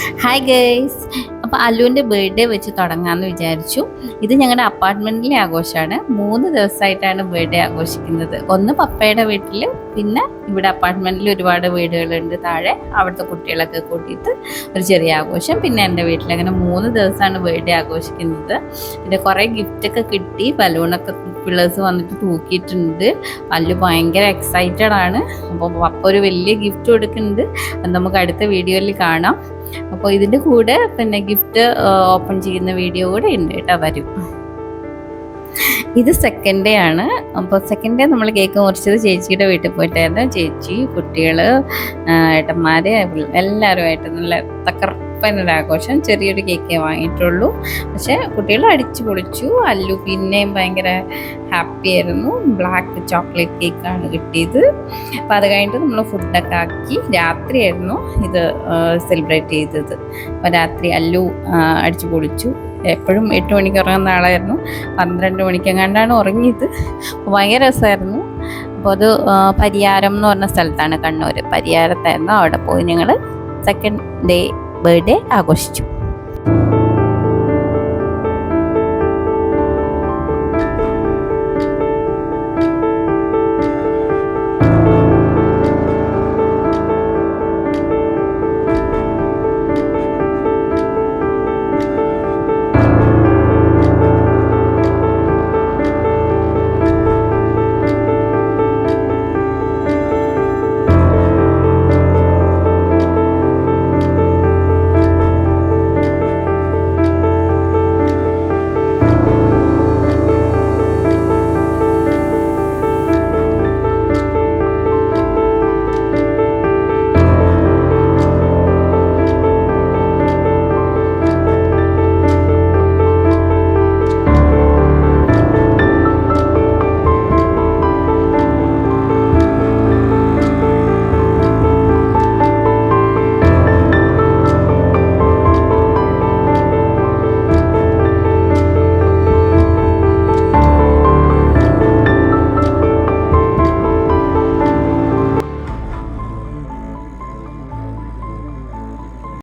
Hi guys. അപ്പോൾ അല്ലുവിൻ്റെ birthday വെച്ച് തുടങ്ങാമെന്ന് വിചാരിച്ചു. ഇത് ഞങ്ങളുടെ അപ്പാർട്ട്മെൻറ്റിലെ ആഘോഷമാണ്. 3 ദിവസമായിട്ടാണ് ബർത്ത്ഡേ ആഘോഷിക്കുന്നത്. ഒന്ന് പപ്പയുടെ വീട്ടിൽ, പിന്നെ ഇവിടെ അപ്പാർട്ട്മെൻറ്റിൽ ഒരുപാട് വീടുകളുണ്ട് താഴെ, അവിടുത്തെ കുട്ടികളൊക്കെ കൂട്ടിയിട്ട് ഒരു ചെറിയ ആഘോഷം, പിന്നെ എൻ്റെ വീട്ടിൽ. അങ്ങനെ 3 ദിവസമാണ് ബർത്ത്ഡേ ആഘോഷിക്കുന്നത്. പിന്നെ കുറേ ഗിഫ്റ്റൊക്കെ കിട്ടി, ബലൂണൊക്കെ പിള്ളേഴ്സ് വന്നിട്ട് തൂക്കിയിട്ടുണ്ട്. അല്ലു ഭയങ്കര എക്സൈറ്റഡ് ആണ്. അപ്പോൾ പപ്പ ഒരു വലിയ ഗിഫ്റ്റ് കൊടുക്കുന്നുണ്ട്. അത് നമുക്ക് അടുത്ത വീഡിയോയിൽ കാണാം. അപ്പോൾ ഇതിൻ്റെ കൂടെ പിന്നെ ഗിഫ്റ്റ് ഓപ്പൺ ചെയ്യുന്ന വീഡിയോ കൂടെ ഉണ്ട് കേട്ടോ, വരും. ഇത് സെക്കൻഡ് ഡേ ആണ്. അപ്പോൾ സെക്കൻഡ് ഡേ നമ്മൾ കേക്ക് മുറിച്ചത് ചേച്ചിയുടെ വീട്ടിൽ പോയിട്ടായിരുന്നു. ചേച്ചി, കുട്ടികൾ, ഏട്ടന്മാർ എല്ലാവരുമായിട്ട് നല്ല തകർപ്പനൊരാഘോഷം. ചെറിയൊരു കേക്കേ വാങ്ങിയിട്ടുള്ളൂ, പക്ഷേ കുട്ടികൾ അടിച്ചു പൊളിച്ചു. അല്ലു പിന്നെയും ഭയങ്കര ഹാപ്പി ആയിരുന്നു. ബ്ലാക്ക് ചോക്ലേറ്റ് കേക്കാണ് കിട്ടിയത്. അപ്പോൾ അത് കഴിഞ്ഞിട്ട് നമ്മൾ ഫുഡൊക്കെ ആക്കി. രാത്രിയായിരുന്നു ഇത് സെലിബ്രേറ്റ് ചെയ്തത്. അപ്പോൾ രാത്രി അല്ലു അടിച്ചു പൊളിച്ചു. എപ്പോഴും 8 മണിക്ക് ഉറങ്ങുന്ന ആളായിരുന്നു. 12 മണിക്കെങ്ങാണ്ടാണ് ഉറങ്ങിയത്. അപ്പോൾ ഭയങ്കര രസമായിരുന്നു. അപ്പോൾ അത് പരിയാരം എന്ന് പറഞ്ഞ സ്ഥലത്താണ്, കണ്ണൂർ പരിയാരത്തായിരുന്നു. അവിടെ പോയി ഞങ്ങൾ സെക്കൻഡ് ഡേ ബർത്ത്ഡേ ആഘോഷിച്ചു.